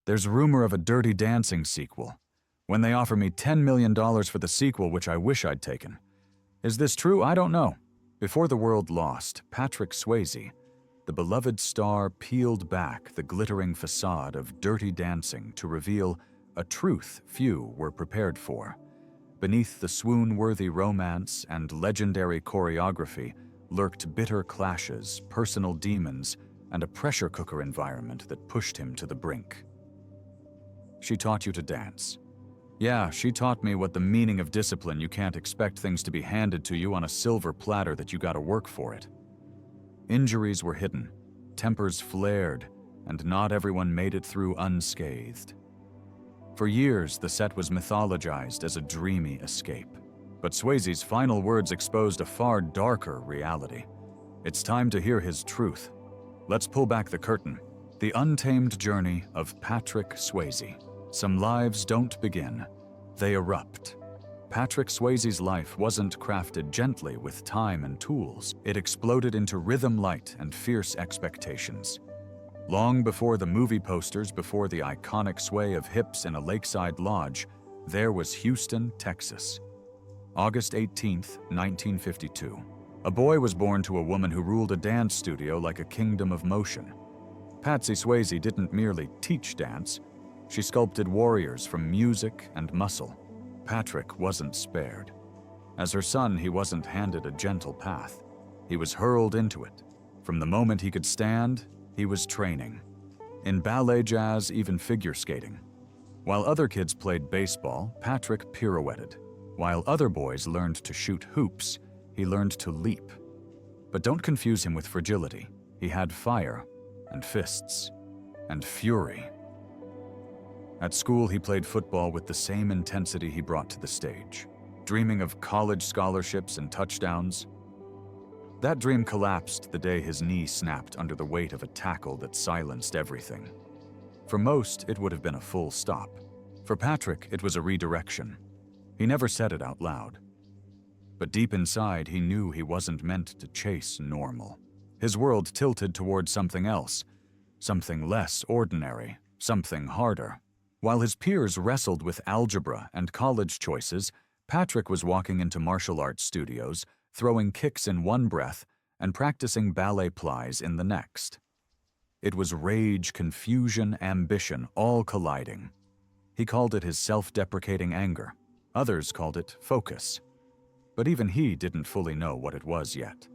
There's rumor of a Dirty Dancing sequel. When they offer me $10 million for the sequel, which I wish I'd taken. Is this true? I don't know. Before the world lost, Patrick Swayze, the beloved star, peeled back the glittering facade of Dirty Dancing to reveal a truth few were prepared for. Beneath the swoon-worthy romance and legendary choreography lurked bitter clashes, personal demons, and a pressure cooker environment that pushed him to the brink. She taught you to dance. Yeah, she taught me what the meaning of discipline. You can't expect things to be handed to you on a silver platter, that you gotta work for it. Injuries were hidden, tempers flared, and not everyone made it through unscathed. For years, the set was mythologized as a dreamy escape. But Swayze's final words exposed a far darker reality. It's time to hear his truth. Let's pull back the curtain. The untamed journey of Patrick Swayze. Some lives don't begin, they erupt. Patrick Swayze's life wasn't crafted gently with time and tools. It exploded into rhythm, light, and fierce expectations. Long before the movie posters, before the iconic sway of hips in a lakeside lodge, there was Houston, Texas. August 18th, 1952. A boy was born to a woman who ruled a dance studio like a kingdom of motion. Patsy Swayze didn't merely teach dance, she sculpted warriors from music and muscle. Patrick wasn't spared. As her son, he wasn't handed a gentle path. He was hurled into it. From the moment he could stand, he was training. In ballet, jazz, even figure skating. While other kids played baseball, Patrick pirouetted. While other boys learned to shoot hoops, he learned to leap. But don't confuse him with fragility. He had fire, and fists, and fury. At school, he played football with the same intensity he brought to the stage, dreaming of college scholarships and touchdowns. That dream collapsed the day his knee snapped under the weight of a tackle that silenced everything. For most, it would have been a full stop. For Patrick, it was a redirection. He never said it out loud. But deep inside, he knew he wasn't meant to chase normal. His world tilted towards something else, something less ordinary, something harder. While his peers wrestled with algebra and college choices, Patrick was walking into martial arts studios, throwing kicks in one breath and practicing ballet plies in the next. It was rage, confusion, ambition, all colliding. He called it his self-deprecating anger. Others called it focus. But even he didn't fully know what it was yet.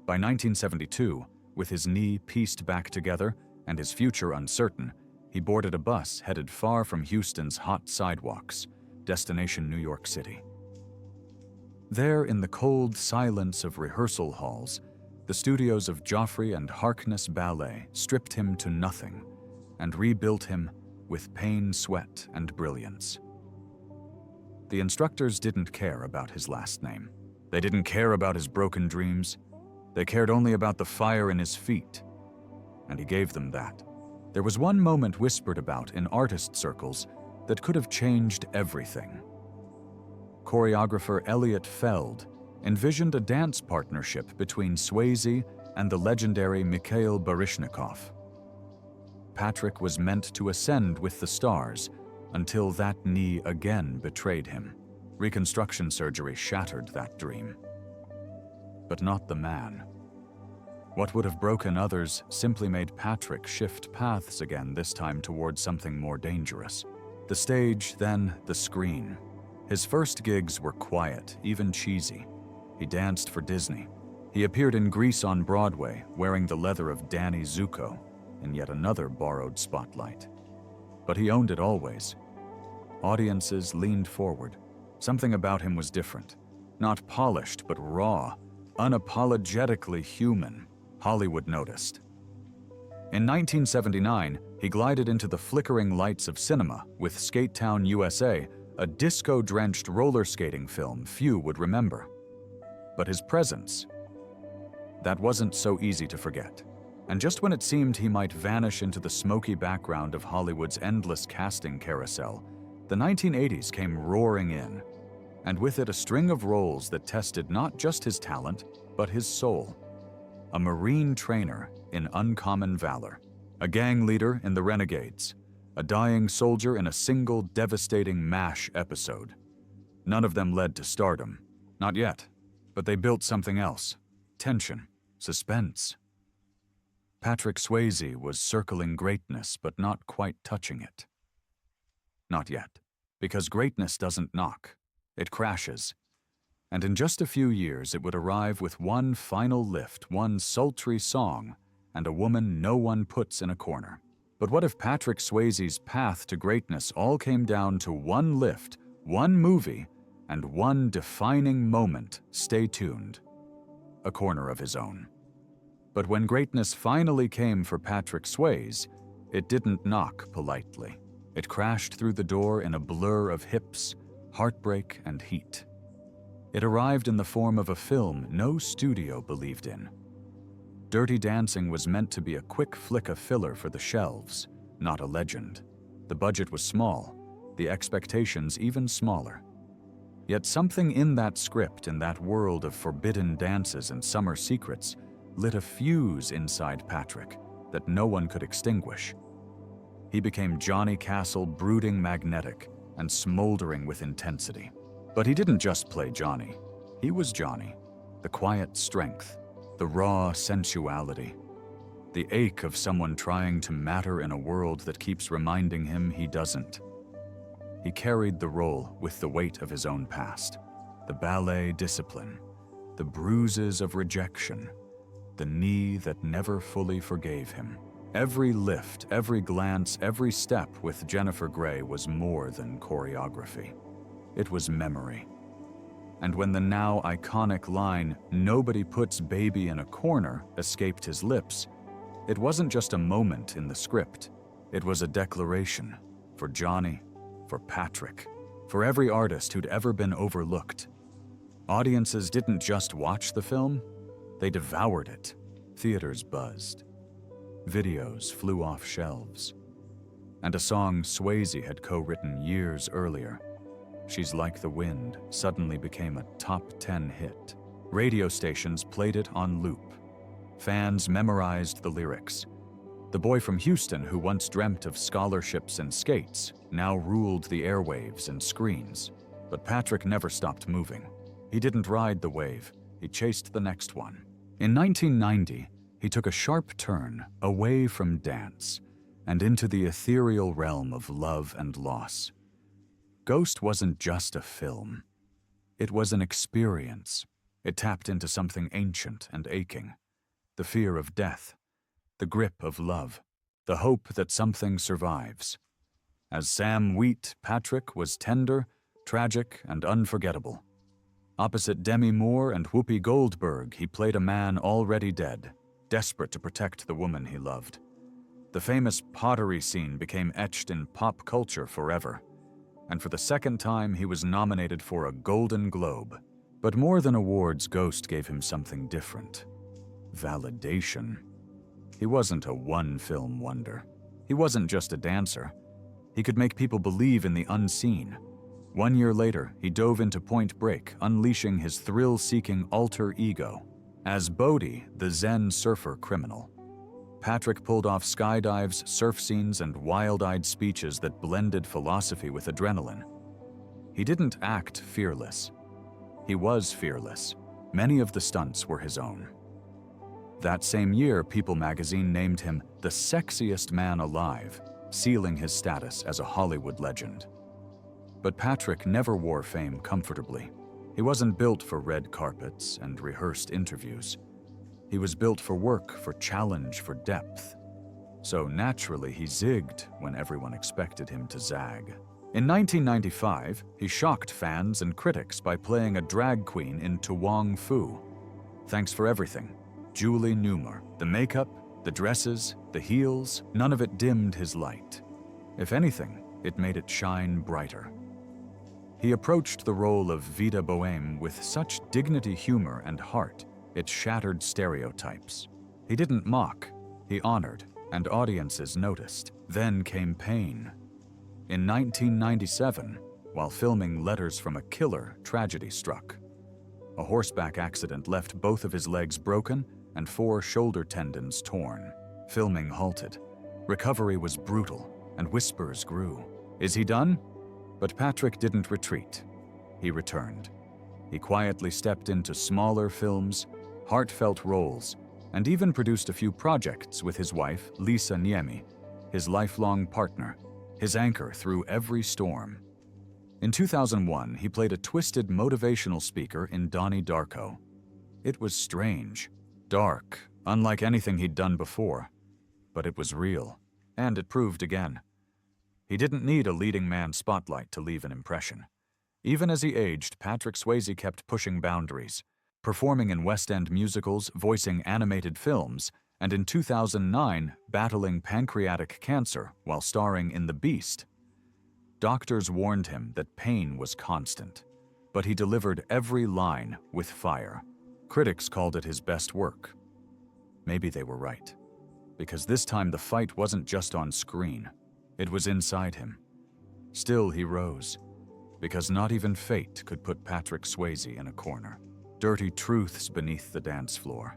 By 1972, with his knee pieced back together and his future uncertain, he boarded a bus headed far from Houston's hot sidewalks, destination New York City. There, in the cold silence of rehearsal halls, the studios of Joffrey and Harkness Ballet stripped him to nothing and rebuilt him with pain, sweat, and brilliance. The instructors didn't care about his last name. They didn't care about his broken dreams. They cared only about the fire in his feet, and he gave them that. There was one moment whispered about in artist circles that could have changed everything. Choreographer Elliot Feld envisioned a dance partnership between Swayze and the legendary Mikhail Baryshnikov. Patrick was meant to ascend with the stars until that knee again betrayed him. Reconstruction surgery shattered that dream. But not the man. What would have broken others simply made Patrick shift paths again, this time towards something more dangerous. The stage, then the screen. His first gigs were quiet, even cheesy. He danced for Disney. He appeared in Grease on Broadway, wearing the leather of Danny Zuko, in yet another borrowed spotlight. But he owned it always. Audiences leaned forward. Something about him was different. Not polished, but raw, unapologetically human. Hollywood noticed. In 1979, he glided into the flickering lights of cinema with Skate Town, USA, a disco-drenched roller skating film few would remember. But his presence, that wasn't so easy to forget. And just when it seemed he might vanish into the smoky background of Hollywood's endless casting carousel, the 1980s came roaring in, and with it a string of roles that tested not just his talent, but his soul. A Marine trainer in Uncommon Valor, a gang leader in The Renegades, A dying soldier in a single devastating MASH episode. None of them led to stardom. Not yet. But they built something else. Tension. Suspense. Patrick Swayze was circling greatness, but not quite touching it. Not yet. Because greatness doesn't knock. It crashes. And in just a few years, it would arrive with one final lift, one sultry song, and a woman no one puts in a corner. But what if Patrick Swayze's path to greatness all came down to one lift, one movie, and one defining moment? Stay tuned. A corner of his own. But when greatness finally came for Patrick Swayze, it didn't knock politely. It crashed through the door in a blur of hips, heartbreak, and heat. It arrived in the form of a film no studio believed in. Dirty Dancing was meant to be a quick flick of filler for the shelves, not a legend. The budget was small, the expectations even smaller. Yet something in that script, in that world of forbidden dances and summer secrets, lit a fuse inside Patrick that no one could extinguish. He became Johnny Castle, brooding, magnetic, and smoldering with intensity. But he didn't just play Johnny. He was Johnny, the quiet strength, the raw sensuality, the ache of someone trying to matter in a world that keeps reminding him he doesn't. He carried the role with the weight of his own past, the ballet discipline, the bruises of rejection, the knee that never fully forgave him. Every lift, every glance, every step with Jennifer Grey was more than choreography. It was memory. And when the now iconic line, "Nobody puts baby in a corner," escaped his lips, it wasn't just a moment in the script. It was a declaration for Johnny, for Patrick, for every artist who'd ever been overlooked. Audiences didn't just watch the film, they devoured it. Theaters buzzed. Videos flew off shelves. And a song Swayze had co-written years earlier, "She's Like the Wind," suddenly became a top 10 hit. Radio stations played it on loop. Fans memorized the lyrics. The boy from Houston who once dreamt of scholarships and skates now ruled the airwaves and screens. But Patrick never stopped moving. He didn't ride the wave, he chased the next one. In 1990, he took a sharp turn away from dance and into the ethereal realm of love and loss. Ghost wasn't just a film. It was an experience. It tapped into something ancient and aching. The fear of death, the grip of love, the hope that something survives. As Sam Wheat, Patrick was tender, tragic, and unforgettable. Opposite Demi Moore and Whoopi Goldberg, he played a man already dead, desperate to protect the woman he loved. The famous pottery scene became etched in pop culture forever. And for the second time, he was nominated for a Golden Globe. But more than awards, Ghost gave him something different. Validation. He wasn't a one-film wonder. He wasn't just a dancer. He could make people believe in the unseen. 1 year later, he dove into Point Break, unleashing his thrill-seeking alter ego as Bodhi, the Zen surfer criminal. Patrick pulled off skydives, surf scenes, and wild-eyed speeches that blended philosophy with adrenaline. He didn't act fearless. He was fearless. Many of the stunts were his own. That same year, People magazine named him the sexiest man alive, sealing his status as a Hollywood legend. But Patrick never wore fame comfortably. He wasn't built for red carpets and rehearsed interviews. He was built for work, for challenge, for depth. So naturally, he zigged when everyone expected him to zag. In 1995, he shocked fans and critics by playing a drag queen in To Wong Fu. Thanks for everything. Julie Newmar. The makeup, the dresses, the heels, none of it dimmed his light. If anything, it made it shine brighter. He approached the role of Vida Boheme with such dignity, humor, and heart, it shattered stereotypes. He didn't mock, he honored, and audiences noticed. Then came pain. In 1997, while filming Letters from a Killer, tragedy struck. A horseback accident left both of his legs broken and 4 shoulder tendons torn. Filming halted. Recovery was brutal, and whispers grew. Is he done? But Patrick didn't retreat. He returned. He quietly stepped into smaller films, heartfelt roles, and even produced a few projects with his wife, Lisa Niemi, his lifelong partner, his anchor through every storm. In 2001, he played a twisted motivational speaker in Donnie Darko. It was strange, dark, unlike anything he'd done before, but it was real, and it proved again. He didn't need a leading man spotlight to leave an impression. Even as he aged, Patrick Swayze kept pushing boundaries, performing in West End musicals, voicing animated films, and in 2009, battling pancreatic cancer while starring in The Beast. Doctors warned him that pain was constant, but he delivered every line with fire. Critics called it his best work. Maybe they were right, because this time the fight wasn't just on screen, it was inside him. Still, he rose, because not even fate could put Patrick Swayze in a corner. Dirty truths beneath the dance floor.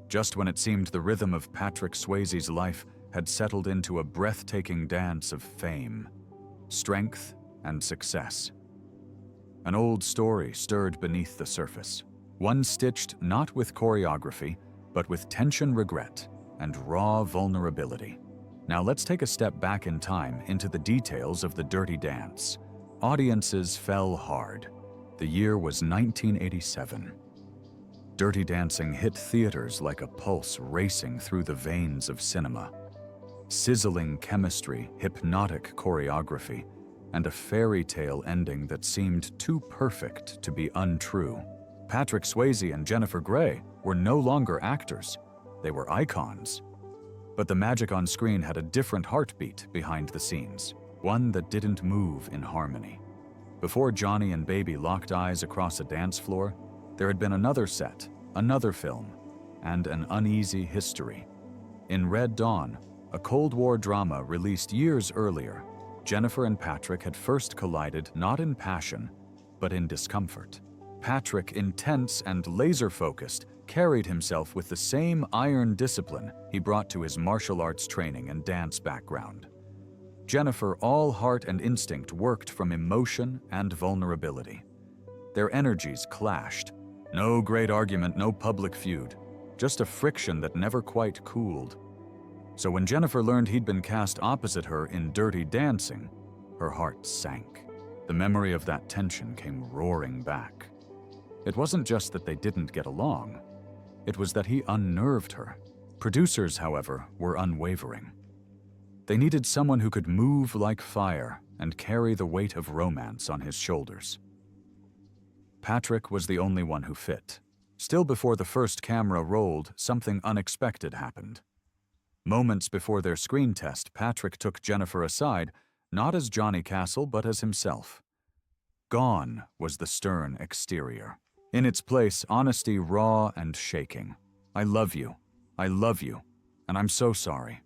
Just when it seemed the rhythm of Patrick Swayze's life had settled into a breathtaking dance of fame, strength, and success. An old story stirred beneath the surface, one stitched not with choreography, but with tension, regret, and raw vulnerability. Now let's take a step back in time into the details of the Dirty Dance. Audiences fell hard. The year was 1987. Dirty Dancing hit theaters like a pulse racing through the veins of cinema. Sizzling chemistry, hypnotic choreography, and a fairy tale ending that seemed too perfect to be untrue. Patrick Swayze and Jennifer Grey were no longer actors. They were icons. But the magic on screen had a different heartbeat behind the scenes, one that didn't move in harmony. Before Johnny and Baby locked eyes across a dance floor, there had been another set, another film, and an uneasy history. In Red Dawn, a Cold War drama released years earlier, Jennifer and Patrick had first collided not in passion, but in discomfort. Patrick, intense and laser-focused, carried himself with the same iron discipline he brought to his martial arts training and dance background. Jennifer, all heart and instinct, worked from emotion and vulnerability. Their energies clashed. No great argument, no public feud, just a friction that never quite cooled. So when Jennifer learned he'd been cast opposite her in Dirty Dancing, her heart sank. The memory of that tension came roaring back. It wasn't just that they didn't get along, it was that he unnerved her. Producers, however, were unwavering. They needed someone who could move like fire and carry the weight of romance on his shoulders. Patrick was the only one who fit. Still, before the first camera rolled, something unexpected happened. Moments before their screen test, Patrick took Jennifer aside, not as Johnny Castle, but as himself. Gone was the stern exterior. In its place, honesty raw and shaking. I love you, and I'm so sorry.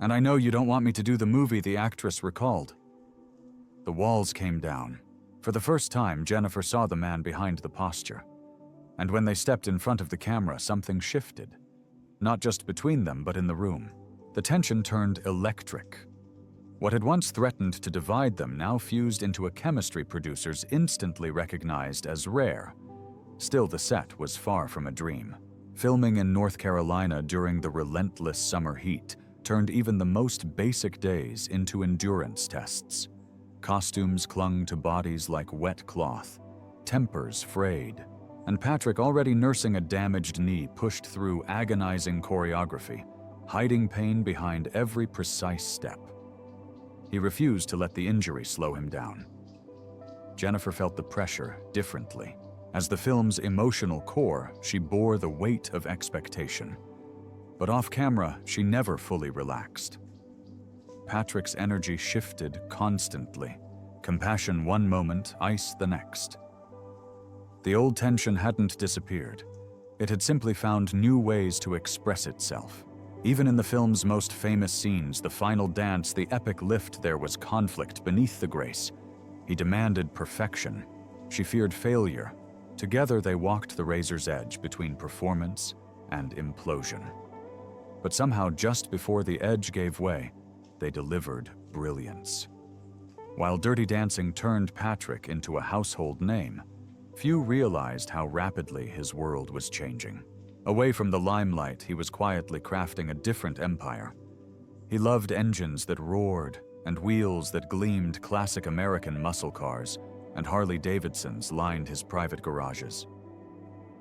And I know you don't want me to do the movie, the actress recalled. The walls came down. For the first time, Jennifer saw the man behind the posture. And when they stepped in front of the camera, something shifted. Not just between them, but in the room. The tension turned electric. What had once threatened to divide them now fused into a chemistry producers instantly recognized as rare. Still, the set was far from a dream. Filming in North Carolina during the relentless summer heat turned even the most basic days into endurance tests. Costumes clung to bodies like wet cloth, tempers frayed, and Patrick, already nursing a damaged knee, pushed through agonizing choreography, hiding pain behind every precise step. He refused to let the injury slow him down. Jennifer felt the pressure differently. As the film's emotional core, she bore the weight of expectation. But off camera, she never fully relaxed. Patrick's energy shifted constantly. Compassion one moment, ice the next. The old tension hadn't disappeared. It had simply found new ways to express itself. Even in the film's most famous scenes, the final dance, the epic lift, there was conflict beneath the grace. He demanded perfection. She feared failure. Together, they walked the razor's edge between performance and implosion. But somehow, just before the edge gave way, they delivered brilliance. While Dirty Dancing turned Patrick into a household name, few realized how rapidly his world was changing. Away from the limelight, he was quietly crafting a different empire. He loved engines that roared and wheels that gleamed. Classic American muscle cars and Harley-Davidsons lined his private garages.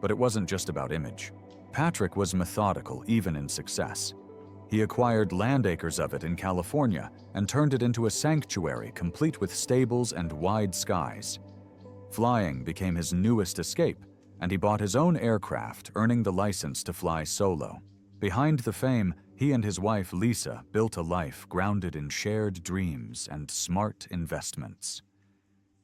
But it wasn't just about image. Patrick was methodical even in success. He acquired land acres of it in California and turned it into a sanctuary complete with stables and wide skies. Flying became his newest escape, and he bought his own aircraft, earning the license to fly solo. Behind the fame, he and his wife Lisa built a life grounded in shared dreams and smart investments.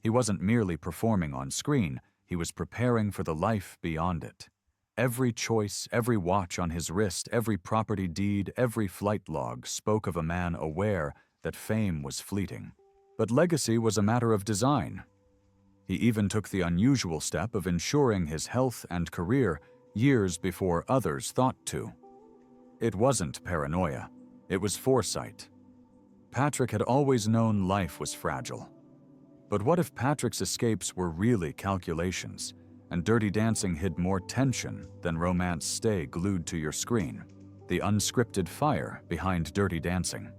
He wasn't merely performing on screen, he was preparing for the life beyond it. Every choice, every watch on his wrist, every property deed, every flight log spoke of a man aware that fame was fleeting. But legacy was a matter of design. He even took the unusual step of ensuring his health and career years before others thought to. It wasn't paranoia, it was foresight. Patrick had always known life was fragile. But what if Patrick's escapes were really calculations, and Dirty Dancing hid more tension than romance? Stay glued to your screen, the unscripted fire behind Dirty Dancing.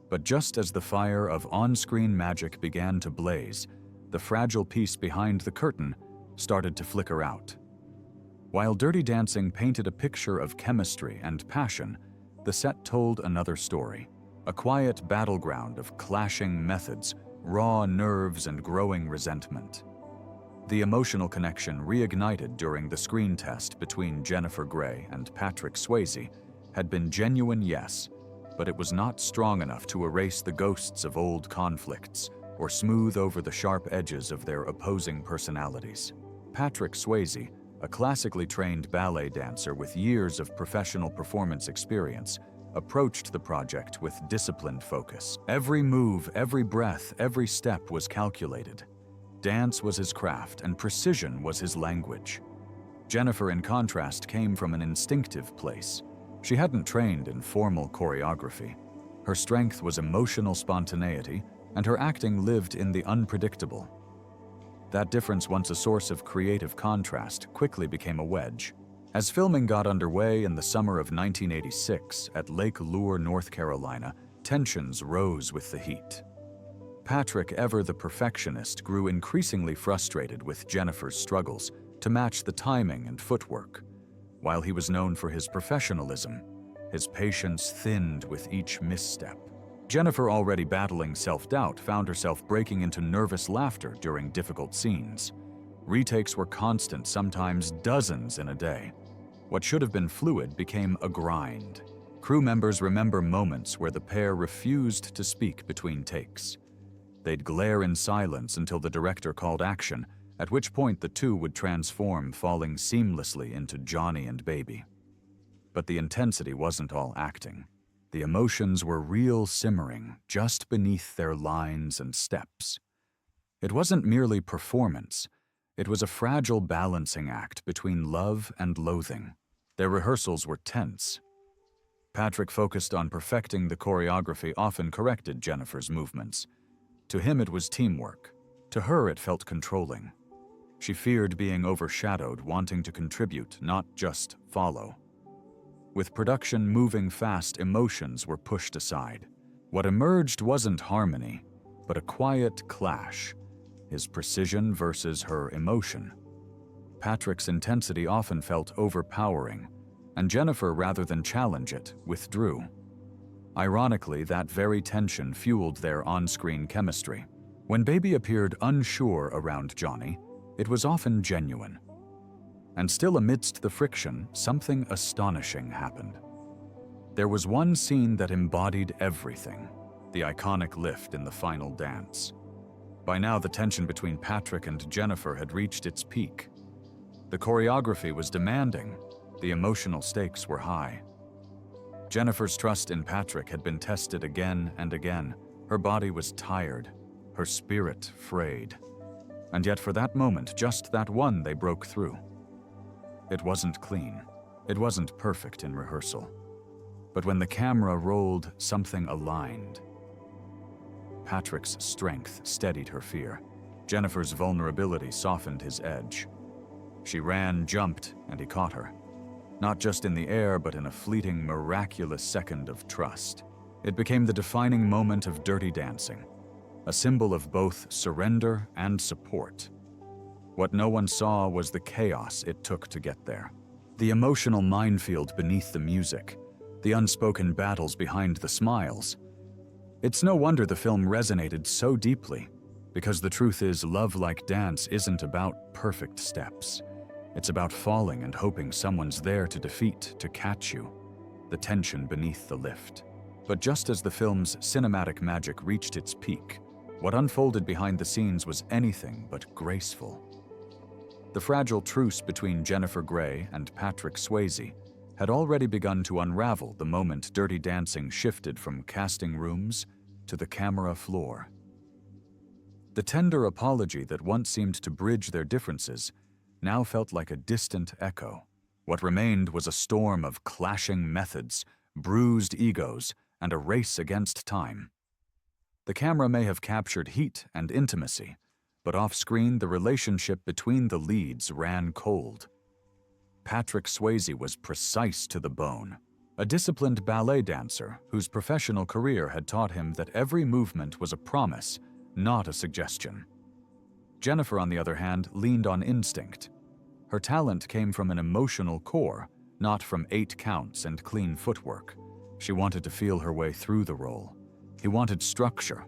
But just as the fire of on-screen magic began to blaze, the fragile piece behind the curtain started to flicker out. While Dirty Dancing painted a picture of chemistry and passion, the set told another story, a quiet battleground of clashing methods, raw nerves, and growing resentment. The emotional connection reignited during the screen test between Jennifer Grey and Patrick Swayze had been genuine, yes, but it was not strong enough to erase the ghosts of old conflicts or smooth over the sharp edges of their opposing personalities. Patrick Swayze, a classically trained ballet dancer with years of professional performance experience, approached the project with disciplined focus. Every move, every breath, every step was calculated. Dance was his craft, and precision was his language. Jennifer, in contrast, came from an instinctive place. She hadn't trained in formal choreography. Her strength was emotional spontaneity, and her acting lived in the unpredictable. That difference, once a source of creative contrast, quickly became a wedge. As filming got underway in the summer of 1986 at Lake Lure, North Carolina, tensions rose with the heat. Patrick, ever the perfectionist, grew increasingly frustrated with Jennifer's struggles to match the timing and footwork. While he was known for his professionalism, his patience thinned with each misstep. Jennifer, already battling self-doubt, found herself breaking into nervous laughter during difficult scenes. Retakes were constant, sometimes dozens in a day. What should have been fluid became a grind. Crew members remember moments where the pair refused to speak between takes. They'd glare in silence until the director called action, at which point the two would transform, falling seamlessly into Johnny and Baby. But the intensity wasn't all acting. The emotions were real, simmering just beneath their lines and steps. It wasn't merely performance. It was a fragile balancing act between love and loathing. Their rehearsals were tense. Patrick focused on perfecting the choreography, often corrected Jennifer's movements. To him, it was teamwork. To her, it felt controlling. She feared being overshadowed, wanting to contribute, not just follow. With production moving fast, emotions were pushed aside. What emerged wasn't harmony, but a quiet clash, his precision versus her emotion. Patrick's intensity often felt overpowering, and Jennifer, rather than challenge it, withdrew. Ironically, that very tension fueled their on-screen chemistry. When Baby appeared unsure around Johnny, it was often genuine. And still, amidst the friction, something astonishing happened. There was one scene that embodied everything, the iconic lift in the final dance. By now, the tension between Patrick and Jennifer had reached its peak. The choreography was demanding, the emotional stakes were high. Jennifer's trust in Patrick had been tested again and again. Her body was tired, her spirit frayed. And yet for that moment, just that one, they broke through. It wasn't clean. It wasn't perfect in rehearsal. But when the camera rolled, something aligned. Patrick's strength steadied her fear. Jennifer's vulnerability softened his edge. She ran, jumped, and he caught her. Not just in the air, but in a fleeting, miraculous second of trust. It became the defining moment of Dirty Dancing, a symbol of both surrender and support. What no one saw was the chaos it took to get there. The emotional minefield beneath the music, the unspoken battles behind the smiles. It's no wonder the film resonated so deeply, because the truth is, love like dance isn't about perfect steps. It's about falling and hoping someone's there to defeat, to catch you, the tension beneath the lift. But just as the film's cinematic magic reached its peak, what unfolded behind the scenes was anything but graceful. The fragile truce between Jennifer Grey and Patrick Swayze had already begun to unravel the moment Dirty Dancing shifted from casting rooms to the camera floor. The tender apology that once seemed to bridge their differences now felt like a distant echo. What remained was a storm of clashing methods, bruised egos, and a race against time. The camera may have captured heat and intimacy, but off-screen the relationship between the leads ran cold. Patrick Swayze was precise to the bone, a disciplined ballet dancer whose professional career had taught him that every movement was a promise, not a suggestion. Jennifer, on the other hand, leaned on instinct. Her talent came from an emotional core, not from 8 counts and clean footwork. She wanted to feel her way through the role. He wanted structure.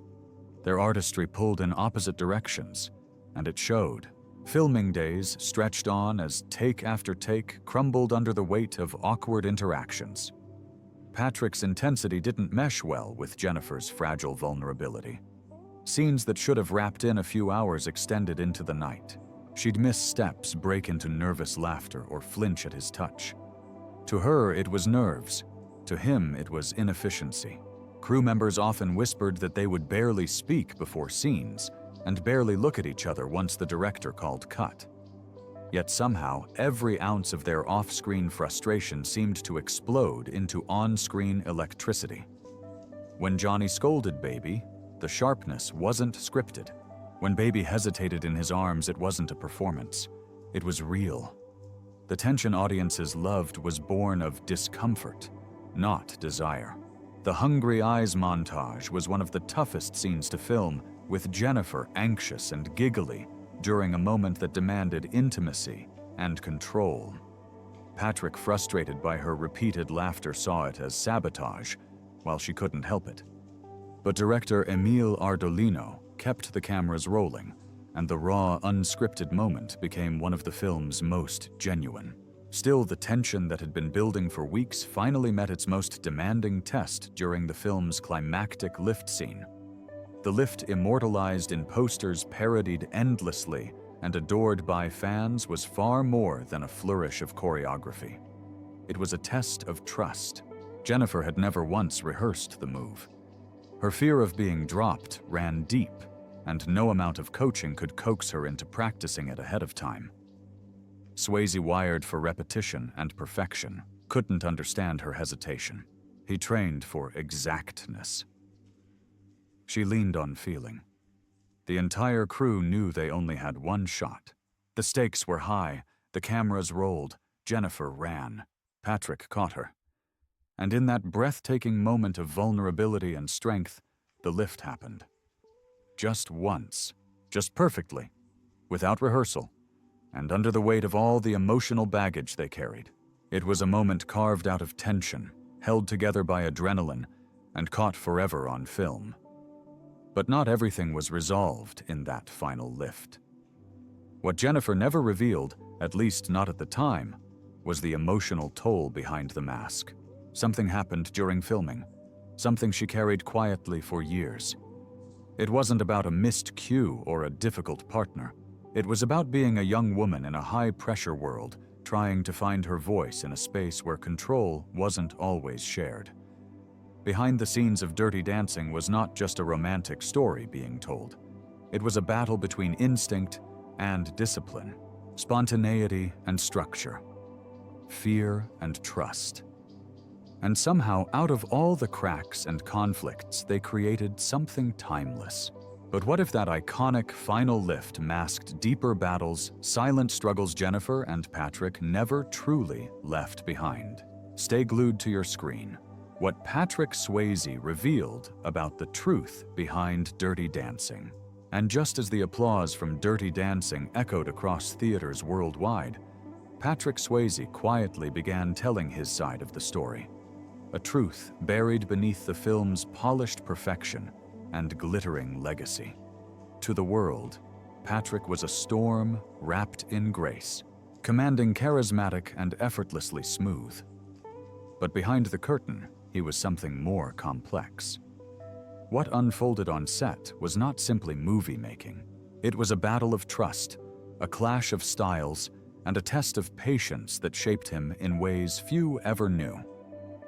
Their artistry pulled in opposite directions, and it showed. Filming days stretched on as take after take crumbled under the weight of awkward interactions. Patrick's intensity didn't mesh well with Jennifer's fragile vulnerability. Scenes that should have wrapped in a few hours extended into the night. She'd miss steps, break into nervous laughter, or flinch at his touch. To her, it was nerves. To him, it was inefficiency. Crew members often whispered that they would barely speak before scenes and barely look at each other once the director called cut. Yet somehow, every ounce of their off-screen frustration seemed to explode into on-screen electricity. When Johnny scolded Baby, the sharpness wasn't scripted. When Baby hesitated in his arms, it wasn't a performance. It was real. The tension audiences loved was born of discomfort, not desire. The Hungry Eyes montage was one of the toughest scenes to film, with Jennifer anxious and giggly during a moment that demanded intimacy and control. Patrick, frustrated by her repeated laughter, saw it as sabotage, while she couldn't help it. But director Emile Ardolino kept the cameras rolling, and the raw, unscripted moment became one of the film's most genuine. Still, the tension that had been building for weeks finally met its most demanding test during the film's climactic lift scene. The lift, immortalized in posters parodied endlessly and adored by fans, was far more than a flourish of choreography. It was a test of trust. Jennifer had never once rehearsed the move. Her fear of being dropped ran deep, and no amount of coaching could coax her into practicing it ahead of time. Swayze, wired for repetition and perfection, couldn't understand her hesitation. He trained for exactness. She leaned on feeling. The entire crew knew they only had one shot. The stakes were high, the cameras rolled, Jennifer ran. Patrick caught her. And in that breathtaking moment of vulnerability and strength, the lift happened. Just once, just perfectly, without rehearsal, and under the weight of all the emotional baggage they carried. It was a moment carved out of tension, held together by adrenaline, and caught forever on film. But not everything was resolved in that final lift. What Jennifer never revealed, at least not at the time, was the emotional toll behind the mask. Something happened during filming, something she carried quietly for years. It wasn't about a missed cue or a difficult partner. It was about being a young woman in a high-pressure world, trying to find her voice in a space where control wasn't always shared. Behind the scenes of Dirty Dancing was not just a romantic story being told. It was a battle between instinct and discipline, spontaneity and structure, fear and trust. And somehow, out of all the cracks and conflicts, they created something timeless. But what if that iconic final lift masked deeper battles, silent struggles Jennifer and Patrick never truly left behind? Stay glued to your screen. What Patrick Swayze revealed about the truth behind Dirty Dancing. And just as the applause from Dirty Dancing echoed across theaters worldwide, Patrick Swayze quietly began telling his side of the story. A truth buried beneath the film's polished perfection and glittering legacy. To the world, Patrick was a storm wrapped in grace, commanding charismatic and effortlessly smooth. But behind the curtain, he was something more complex. What unfolded on set was not simply movie making. It was a battle of trust, a clash of styles, and a test of patience that shaped him in ways few ever knew.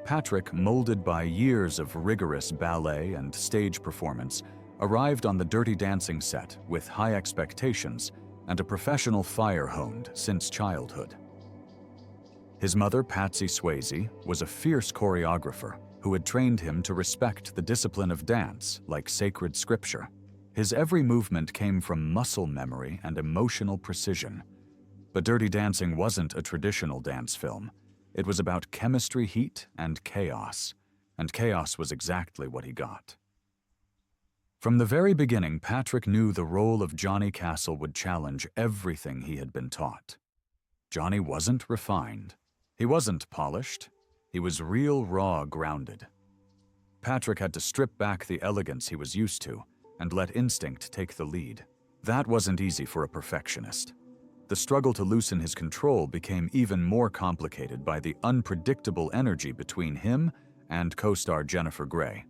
Patrick, molded by years of rigorous ballet and stage performance, arrived on the Dirty Dancing set with high expectations and a professional fire honed since childhood. His mother, Patsy Swayze, was a fierce choreographer who had trained him to respect the discipline of dance like sacred scripture. His every movement came from muscle memory and emotional precision. But Dirty Dancing wasn't a traditional dance film. It was about chemistry, heat, and chaos was exactly what he got. From the very beginning, Patrick knew the role of Johnny Castle would challenge everything he had been taught. Johnny wasn't refined. He wasn't polished. He was real, raw, grounded. Patrick had to strip back the elegance he was used to and let instinct take the lead. That wasn't easy for a perfectionist. The struggle to loosen his control became even more complicated by the unpredictable energy between him and co-star Jennifer Grey.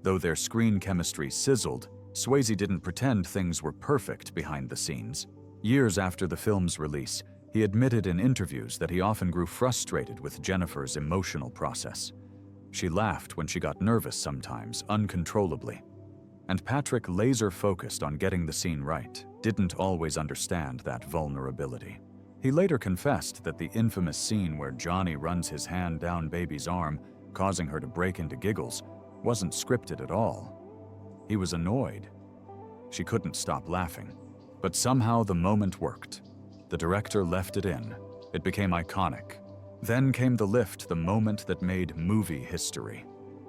Though their screen chemistry sizzled, Swayze didn't pretend things were perfect behind the scenes. Years after the film's release, he admitted in interviews that he often grew frustrated with Jennifer's emotional process. She laughed when she got nervous sometimes, uncontrollably. And Patrick, laser-focused on getting the scene right, didn't always understand that vulnerability. He later confessed that the infamous scene where Johnny runs his hand down Baby's arm, causing her to break into giggles, wasn't scripted at all. He was annoyed. She couldn't stop laughing. But somehow the moment worked. The director left it in. It became iconic. Then came the lift, the moment that made movie history.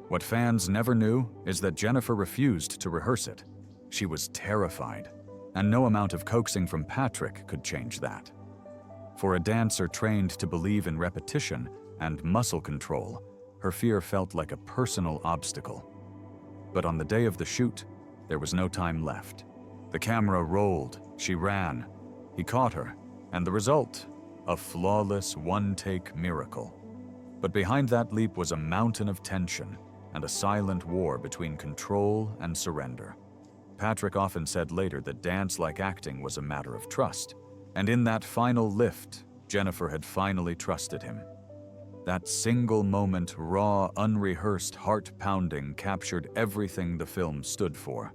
What fans never knew is that Jennifer refused to rehearse it. She was terrified, and no amount of coaxing from Patrick could change that. For a dancer trained to believe in repetition and muscle control, her fear felt like a personal obstacle. But on the day of the shoot, there was no time left. The camera rolled, she ran, he caught her, and the result, a flawless one-take miracle. But behind that leap was a mountain of tension and a silent war between control and surrender. Patrick often said later that dance, like acting, was a matter of trust. And in that final lift, Jennifer had finally trusted him. That single moment, raw, unrehearsed, heart-pounding, captured everything the film stood for.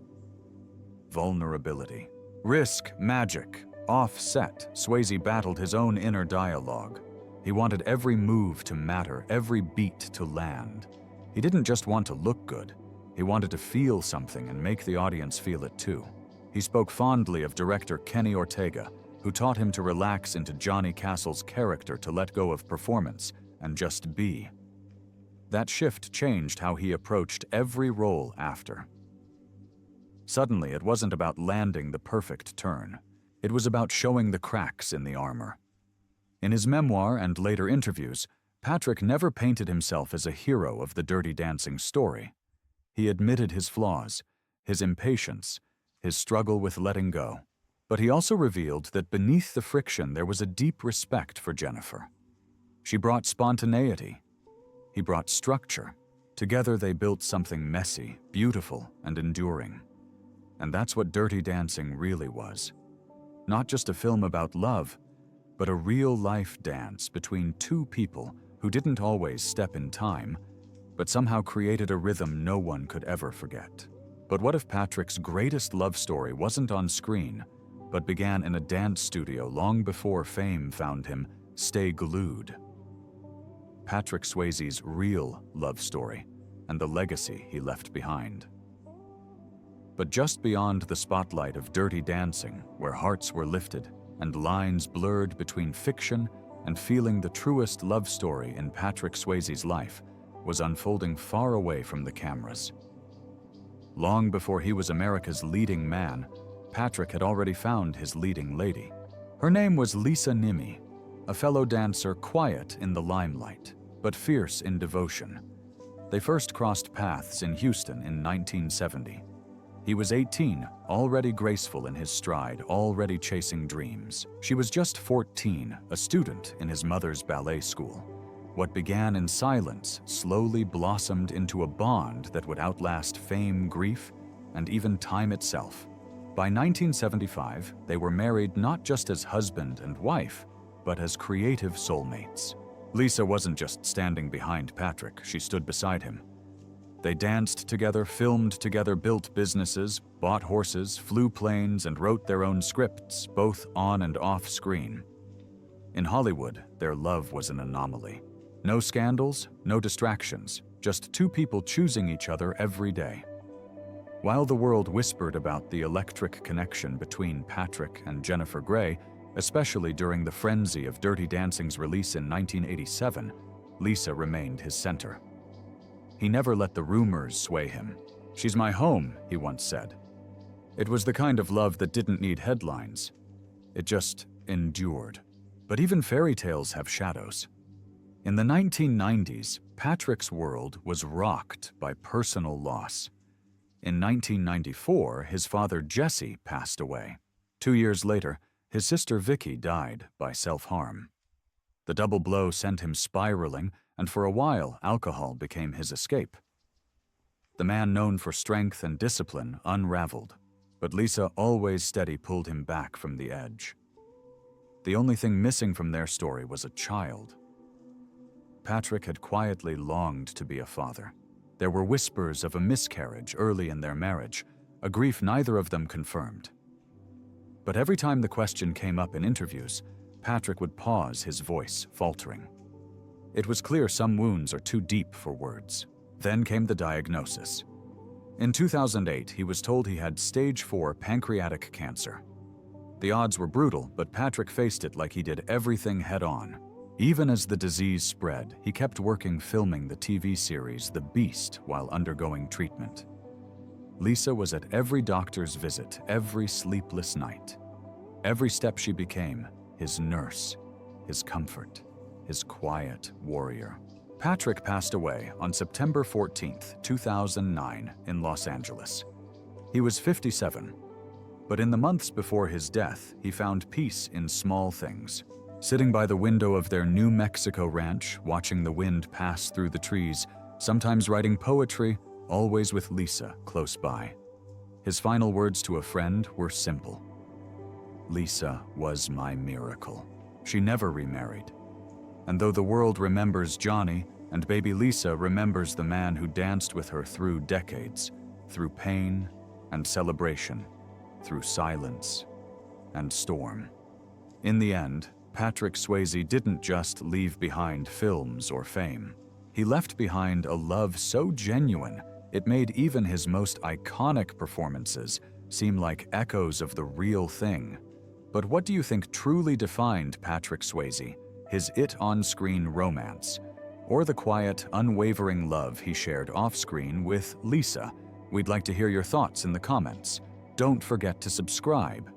Vulnerability. Risk, magic. Off-set, Swayze battled his own inner dialogue. He wanted every move to matter, every beat to land. He didn't just want to look good. He wanted to feel something and make the audience feel it too. He spoke fondly of director Kenny Ortega, who taught him to relax into Johnny Castle's character, to let go of performance and just be. That shift changed how he approached every role after. Suddenly, it wasn't about landing the perfect turn. It was about showing the cracks in the armor. In his memoir and later interviews, Patrick never painted himself as a hero of the Dirty Dancing story. He admitted his flaws, his impatience, his struggle with letting go. But he also revealed that beneath the friction there was a deep respect for Jennifer. She brought spontaneity. He brought structure. Together they built something messy, beautiful, and enduring. And that's what Dirty Dancing really was. Not just a film about love, but a real-life dance between two people who didn't always step in time, but somehow created a rhythm no one could ever forget. But what if Patrick's greatest love story wasn't on screen, but began in a dance studio long before fame found him? Stay glued. Patrick Swayze's real love story and the legacy he left behind. But just beyond the spotlight of Dirty Dancing, where hearts were lifted and lines blurred between fiction and feeling, the truest love story in Patrick Swayze's life was unfolding far away from the cameras. Long before he was America's leading man, Patrick had already found his leading lady. Her name was Lisa Niemi, a fellow dancer quiet in the limelight, but fierce in devotion. They first crossed paths in Houston in 1970. He was 18, already graceful in his stride, already chasing dreams. She was just 14, a student in his mother's ballet school. What began in silence slowly blossomed into a bond that would outlast fame, grief, and even time itself. By 1975, they were married not just as husband and wife, but as creative soulmates. Lisa wasn't just standing behind Patrick, she stood beside him. They danced together, filmed together, built businesses, bought horses, flew planes, and wrote their own scripts, both on and off screen. In Hollywood, their love was an anomaly. No scandals, no distractions, just two people choosing each other every day. While the world whispered about the electric connection between Patrick and Jennifer Grey, especially during the frenzy of Dirty Dancing's release in 1987, Lisa remained his center. He never let the rumors sway him. "She's my home," he once said. It was the kind of love that didn't need headlines. It just endured. But even fairy tales have shadows. In the 1990s, Patrick's world was rocked by personal loss. In 1994, his father Jesse passed away. 2 years later, his sister Vicky died by self-harm. The double blow sent him spiraling, and for a while, alcohol became his escape. The man known for strength and discipline unraveled, but Lisa, always steady, pulled him back from the edge. The only thing missing from their story was a child. Patrick had quietly longed to be a father. There were whispers of a miscarriage early in their marriage, a grief neither of them confirmed. But every time the question came up in interviews, Patrick would pause, his voice faltering. It was clear some wounds are too deep for words. Then came the diagnosis. In 2008, he was told he had stage 4 pancreatic cancer. The odds were brutal, but Patrick faced it like he did everything head-on. Even as the disease spread, he kept working, filming the TV series The Beast while undergoing treatment. Lisa was at every doctor's visit, every sleepless night. Every step she became his nurse, his comfort, his quiet warrior. Patrick passed away on September 14, 2009, in Los Angeles. He was 57, but in the months before his death, he found peace in small things. Sitting by the window of their New Mexico ranch, watching the wind pass through the trees, sometimes writing poetry, always with Lisa close by. His final words to a friend were simple. "Lisa was my miracle." She never remarried. And though the world remembers Johnny, and baby Lisa remembers the man who danced with her through decades, through pain and celebration, through silence and storm. In the end, Patrick Swayze didn't just leave behind films or fame. He left behind a love so genuine, it made even his most iconic performances seem like echoes of the real thing. But what do you think truly defined Patrick Swayze? His on-screen romance, or the quiet, unwavering love he shared off-screen with Lisa? We'd like to hear your thoughts in the comments. Don't forget to subscribe